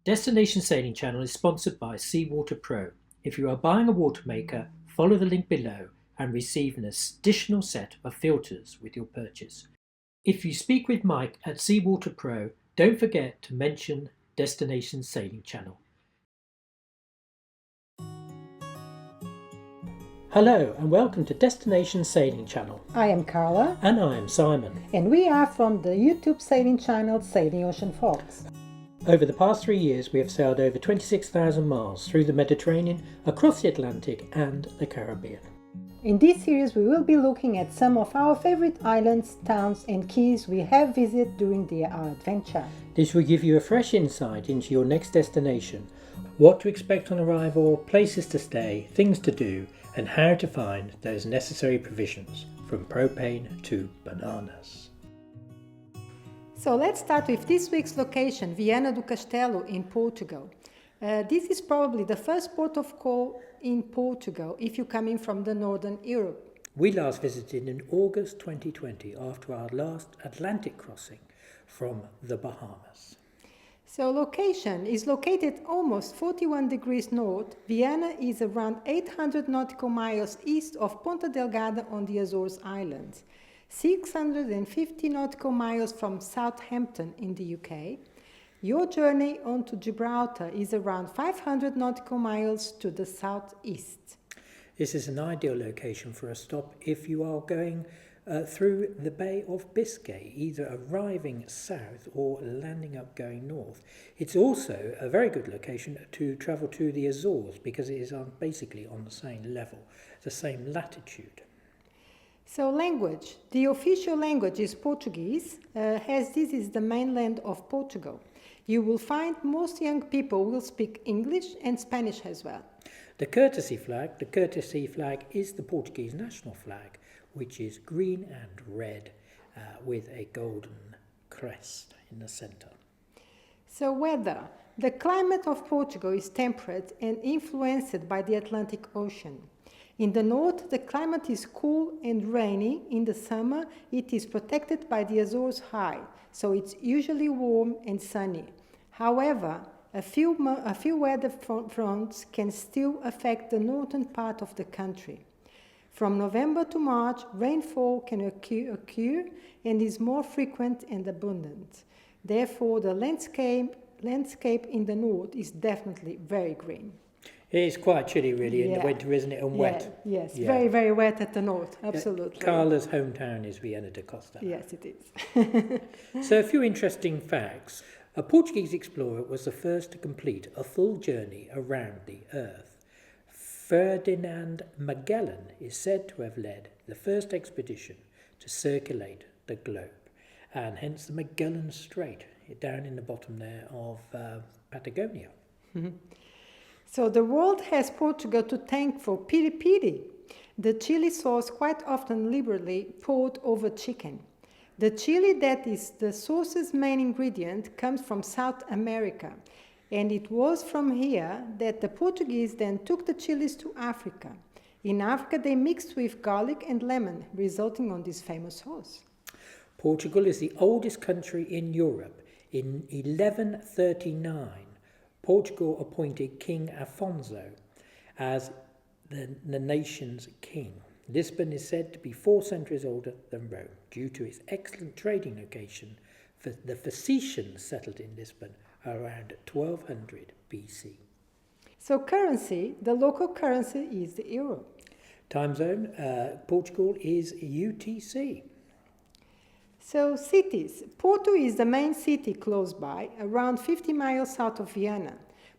Destination Sailing Channel is sponsored by Seawater Pro. If you are buying a watermaker, follow the link below and receive an additional set of filters with your purchase. If you speak with Mike at Seawater Pro, don't forget to mention Destination Sailing Channel. Hello and welcome to Destination Sailing Channel. I am Carla. And I am Simon. And we are from the YouTube sailing channel Sailing Ocean Fox. Over the past 3 years we have sailed over 26,000 miles through the Mediterranean, across the Atlantic and the Caribbean. In this series we will be looking at some of our favorite islands, towns and keys we have visited during our adventure. This will give you a fresh insight into your next destination, what to expect on arrival, places to stay, things to do, and how to find those necessary provisions, from propane to bananas. So let's start with this week's location, Viana do Castelo in Portugal. This is probably the first port of call in Portugal if you're coming from the Northern Europe. We last visited in August 2020 after our last Atlantic crossing from the Bahamas. So location is located almost 41 degrees north. Viana is around 800 nautical miles east of Ponta Delgada on the Azores Islands, 650 nautical miles from Southampton in the UK. Your journey onto Gibraltar is around 500 nautical miles to the southeast. This is an ideal location for a stop if you are going through the Bay of Biscay, either arriving south or landing up going north. It's also a very good location to travel to the Azores because it is basically on the same level, the same latitude. So language. The official language is Portuguese, as this is the mainland of Portugal. You will find most young people will speak English and Spanish as well. The courtesy flag is the Portuguese national flag, which is green and red with a golden crest in the centre. So weather. The climate of Portugal is temperate and influenced by the Atlantic Ocean. In the north, the climate is cool and rainy. In the summer, it is protected by the Azores High, so it's usually warm and sunny. However, a few weather fronts can still affect the northern part of the country. From November to March, rainfall can occur and is more frequent and abundant. Therefore, the landscape in the north is definitely very green. It is quite chilly really in the winter, isn't it, and wet? Yes, very, very wet at the north, absolutely. Carla's hometown is Viana do Castelo. Yes, it is. So a few interesting facts. A Portuguese explorer was the first to complete a full journey around the Earth. Ferdinand Magellan is said to have led the first expedition to circulate the globe, and hence the Magellan Strait, down in the bottom there of Patagonia. Mm-hmm. So the world has Portugal to thank for piri piri, the chili sauce quite often liberally poured over chicken. The chili that is the sauce's main ingredient comes from South America, and it was from here that the Portuguese then took the chilies to Africa. In Africa they mixed with garlic and lemon, resulting on this famous sauce. Portugal is the oldest country in Europe. In 1139, Portugal appointed King Afonso as the nation's king. Lisbon is said to be 4 centuries older than Rome due to its excellent trading location. The Phoenicians settled in Lisbon around 1200 BC. So currency, the local currency is the euro. Time zone, Portugal is UTC. So cities. Porto is the main city close by, around 50 miles south of Viana.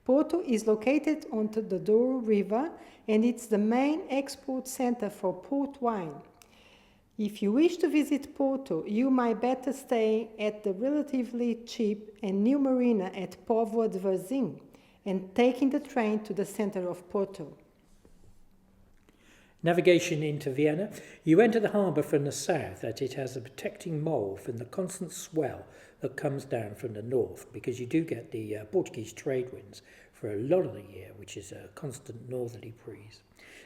Porto is located on the Douro River and it's the main export center for port wine. If you wish to visit Porto, you might better stay at the relatively cheap and new Marina at Póvoa de Varzim and taking the train to the center of Porto. Navigation into Viana. You enter the harbour from the south as it has a protecting mole from the constant swell that comes down from the north, because you do get the Portuguese trade winds for a lot of the year, which is a constant northerly breeze.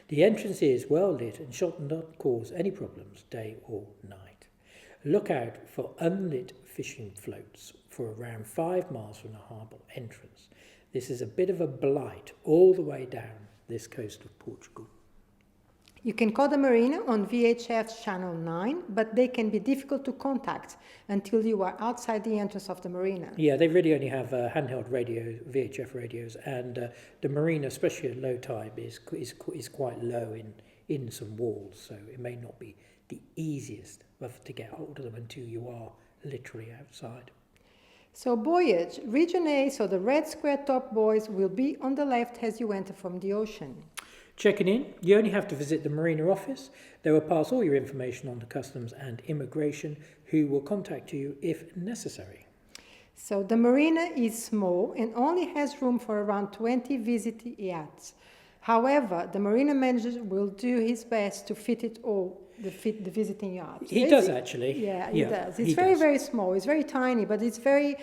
The entrance is well lit and should not cause any problems day or night. Look out for unlit fishing floats for around 5 miles from the harbour entrance. This is a bit of a blight all the way down this coast of Portugal. You can call the marina on VHF channel 9, but they can be difficult to contact until you are outside the entrance of the marina. Yeah, they really only have handheld radios, VHF radios, and the marina, especially at low tide, is quite low in some walls, so it may not be the easiest to get hold of them until you are literally outside. So buoyage, region A, so the red square top buoys will be on the left as you enter from the ocean. Checking in, you only have to visit the marina office. They will pass all your information on to customs and immigration, who will contact you if necessary. So the marina is small and only has room for around 20 visiting yachts. However, the marina manager will do his best to fit it all, the visiting yachts. He does actually. Yeah, he does. It's very small. It's very tiny, but it's very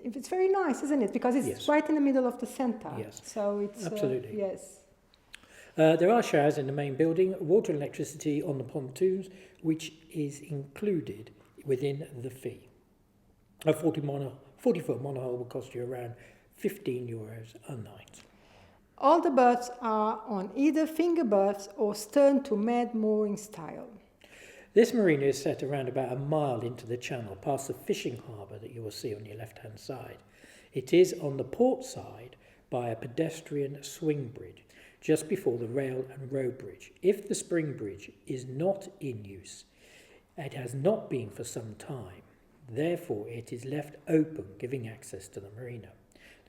it's very nice, isn't it? Because it's right in the middle of the centre. Yes. So it's absolutely. Yes. There are showers in the main building, water and electricity on the pontoons, which is included within the fee. A 40-foot monohull will cost you around €15 a night. All the berths are on either finger berths or stern to mad mooring style. This marina is set around about a mile into the channel, past the fishing harbour that you will see on your left-hand side. It is on the port side by a pedestrian swing bridge, just before the rail and road bridge. If the spring bridge is not in use, it has not been for some time. Therefore, it is left open, giving access to the marina.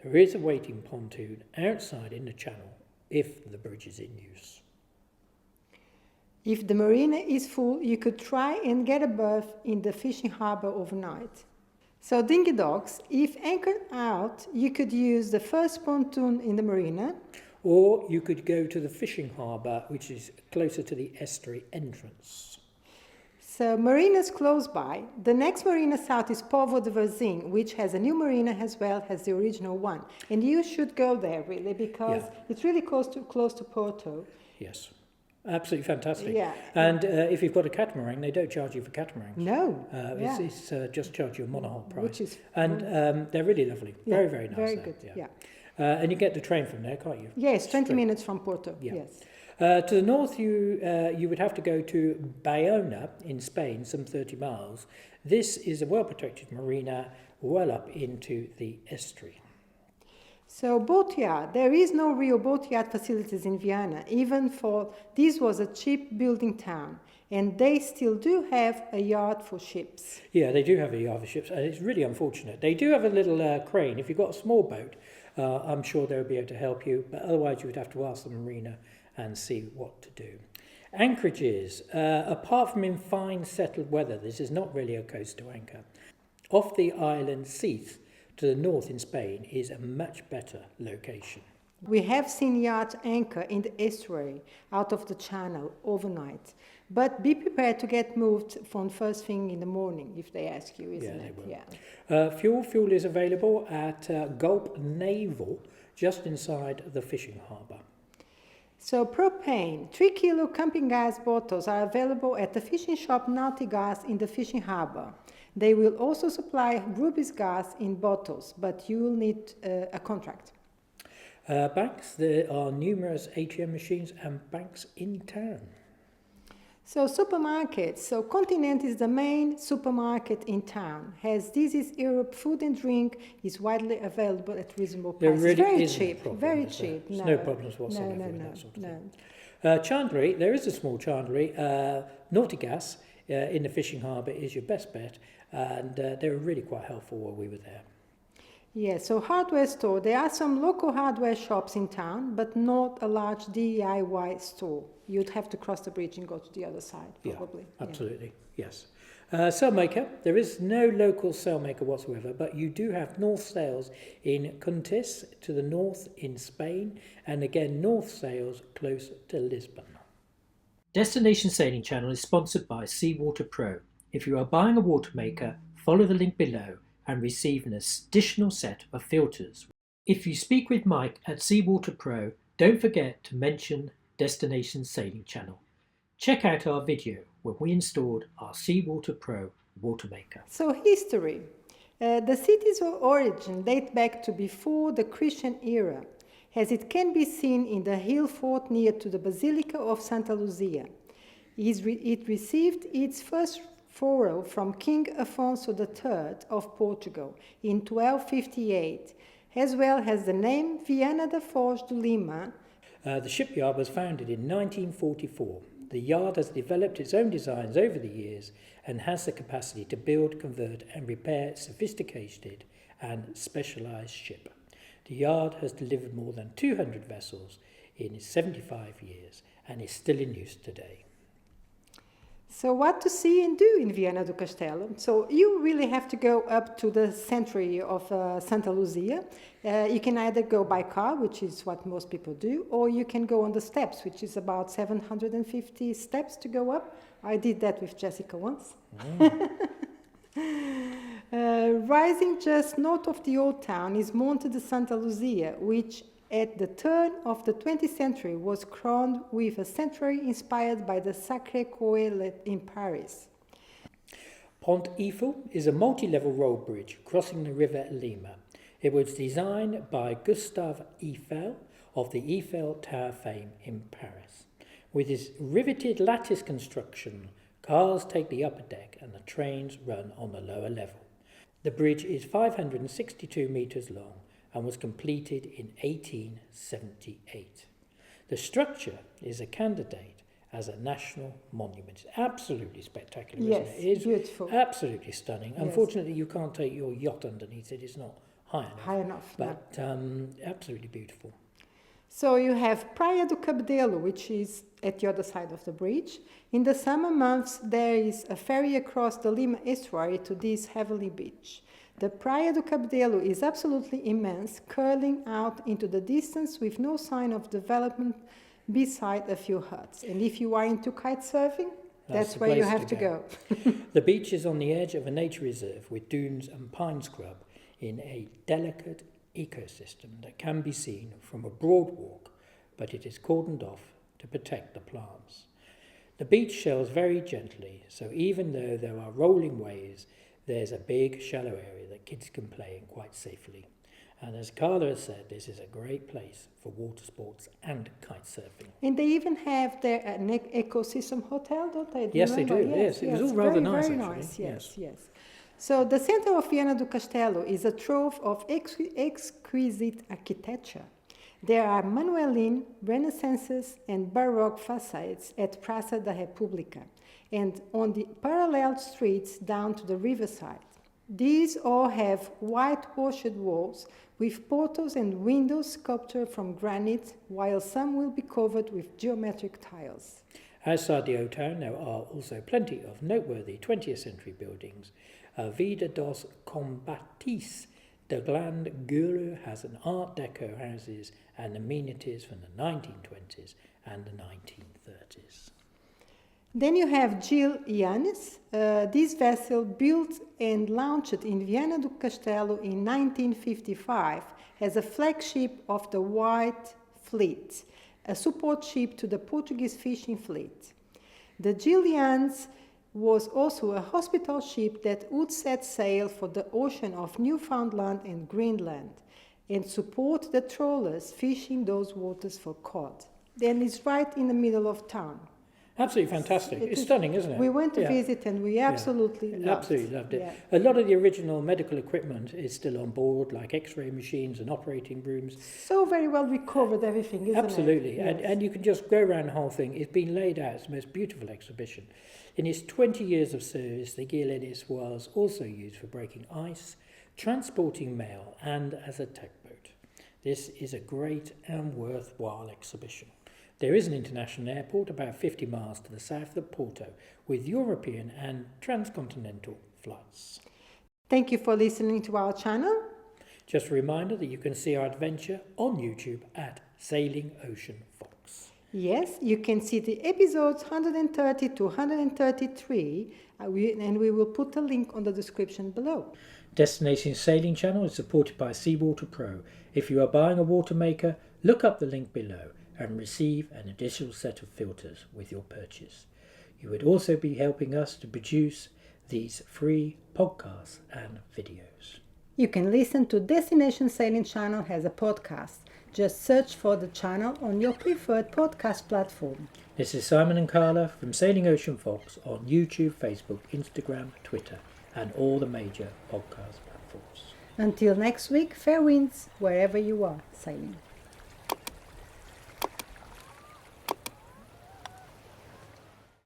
There is a waiting pontoon outside in the channel if the bridge is in use. If the marina is full, you could try and get a berth in the fishing harbour overnight. So dinghy docks, if anchored out, you could use the first pontoon in the marina. Or you could go to the fishing harbour, which is closer to the estuary entrance. So marinas close by. The next marina south is Povo de Varzim, which has a new marina as well as the original one. And you should go there really, because it's really close to Porto. Yes. Absolutely fantastic. Yeah. And if you've got a catamaran, they don't charge you for catamarans. No. It's just charge you a monohull price. Which is they're really lovely. Very, very nice. Very there. good. Yeah. And you get the train from there, can't you? Yes, 20 minutes from Porto. Yeah. Yes. To the north, you would have to go to Viana in Spain, some 30 miles. This is a well-protected marina well up into the estuary. So boatyard, there is no real boatyard facilities in Viana, even for this was a cheap building town, and they still do have a yard for ships. Yeah, they do have a yard for ships, and it's really unfortunate. They do have a little crane. If you've got a small boat, I'm sure they'll be able to help you, but otherwise you would have to ask the marina and see what to do. Anchorages, apart from in fine settled weather, this is not really a coast to anchor. Off the island Seath, to the north in Spain, is a much better location. We have seen yachts anchor in the estuary out of the channel overnight, but be prepared to get moved from first thing in the morning if they ask you, isn't it? They will. Yeah. Fuel is available at Gulp Naval, just inside the fishing harbour. So propane, 3 kilo camping gas bottles are available at the fishing shop Nautigas in the fishing harbour. They will also supply Rubis gas in bottles, but you will need a contract. Banks, there are numerous ATM machines and banks in town. So supermarkets, so Continent is the main supermarket in town. As this is Europe, food and drink is widely available at reasonable prices. Really very isn't cheap, a problem, very is there? cheap. There's no problems whatsoever No, with no, that sort of no. thing. Chandlery, there is a small chandlery. Nautigas in the fishing harbour is your best bet, and they were really quite helpful while we were there. Yeah, so hardware store. There are some local hardware shops in town, but not a large DIY store. You'd have to cross the bridge and go to the other side, probably. Yeah, absolutely, yes. Sailmaker, there is no local sailmaker whatsoever, but you do have north sails in Cuntis to the north in Spain, and again north sails close to Lisbon. Destination Sailing Channel is sponsored by Seawater Pro. If you are buying a watermaker, follow the link below and receive an additional set of filters. If you speak with Mike at Seawater Pro, don't forget to mention Destination Sailing Channel. Check out our video when we installed our Seawater Pro watermaker. So history. The city's origin dates back to before the Christian era, as it can be seen in the hill fort near to the Basilica of Santa Luzia. It received its first pharaoh from King Afonso III of Portugal in 1258, as well as the name Viana da Foz de Lima. The shipyard was founded in 1944. The yard has developed its own designs over the years and has the capacity to build, convert and repair sophisticated and specialised ship. The yard has delivered more than 200 vessels in its 75 years and is still in use today. So what to see and do in Viana do Castelo? So you really have to go up to the sanctuary of Santa Luzia. You can either go by car, which is what most people do, or you can go on the steps, which is about 750 steps to go up. I did that with Jessica once. Rising just north of the old town is Monte de Santa Luzia, which at the turn of the 20th century was crowned with a sanctuary inspired by the Sacré-Cœur in Paris. Pont Eiffel is a multi-level road bridge crossing the river Lima. It was designed by Gustave Eiffel of the Eiffel Tower fame in Paris. With its riveted lattice construction, cars take the upper deck and the trains run on the lower level. The bridge is 562 metres long and was completed in 1878. The structure is a candidate as a national monument. It's absolutely spectacular, Yes, isn't it? It is beautiful. absolutely stunning. Yes. Unfortunately, you can't take your yacht underneath it. It's not high enough. High enough, no. But absolutely beautiful. So you have Praia do Cabedelo, which is at the other side of the bridge. In the summer months, there is a ferry across the Lima estuary to this heavenly beach. The Praia do Cabedelo is absolutely immense, curling out into the distance with no sign of development beside a few huts. And if you are into kite surfing, that's the where you place have to go. The beach is on the edge of a nature reserve with dunes and pine scrub in a delicate ecosystem that can be seen from a broad walk, but it is cordoned off to protect the plants. The beach shelves very gently, so even though there are rolling waves, there's a big shallow area that kids can play in quite safely. And as Carla has said, this is a great place for water sports and kite surfing. And they even have their an ecosystem hotel, don't they? Yes, they do. Yes, it was all rather nice, very actually. nice. Yes. So the center of Viana do Castelo is a trove of exquisite architecture. There are Manueline, Renaissance and Baroque facades at Praça da República and on the parallel streets down to the riverside. These all have whitewashed walls with portals and windows sculptured from granite, while some will be covered with geometric tiles. Outside the old town, there are also plenty of noteworthy 20th century buildings. Vida dos Combatis de Gland Guru has an Art Deco houses and amenities from the 1920s and the 1930s. Then you have Gil Yanes. This vessel, built and launched in Viana do Castelo in 1955, as a flagship of the White Fleet, a support ship to the Portuguese fishing fleet. The Gil Yanes was also a hospital ship that would set sail for the ocean of Newfoundland and Greenland and support the trawlers fishing those waters for cod. Then it's right in the middle of town. Absolutely fantastic. It's stunning, isn't it? We went to visit and we absolutely loved it. Yeah. A lot of the original medical equipment is still on board, like x-ray machines and operating rooms. So very well recovered everything, isn't Absolutely. it? Yes. And you can just go around the whole thing. It's been laid out. It's the most beautiful exhibition. In its 20 years of service, the Gil Yanes was also used for breaking ice, transporting mail, and as a tugboat. This is a great and worthwhile exhibition. There is an international airport about 50 miles to the south of Porto with European and transcontinental flights. Thank you for listening to our channel. Just a reminder that you can see our adventure on YouTube at Sailing Ocean Fox. Yes, you can see the episodes 130 to 133 and we will put a link on the description below. Destination Sailing channel is supported by Seawater Pro. If you are buying a watermaker, look up the link below and receive an additional set of filters with your purchase. You would also be helping us to produce these free podcasts and videos. You can listen to Destination Sailing Channel as a podcast. Just search for the channel on your preferred podcast platform. This is Simon and Carla from Sailing Ocean Fox on YouTube, Facebook, Instagram, Twitter, and all the major podcast platforms. Until next week, fair winds wherever you are sailing.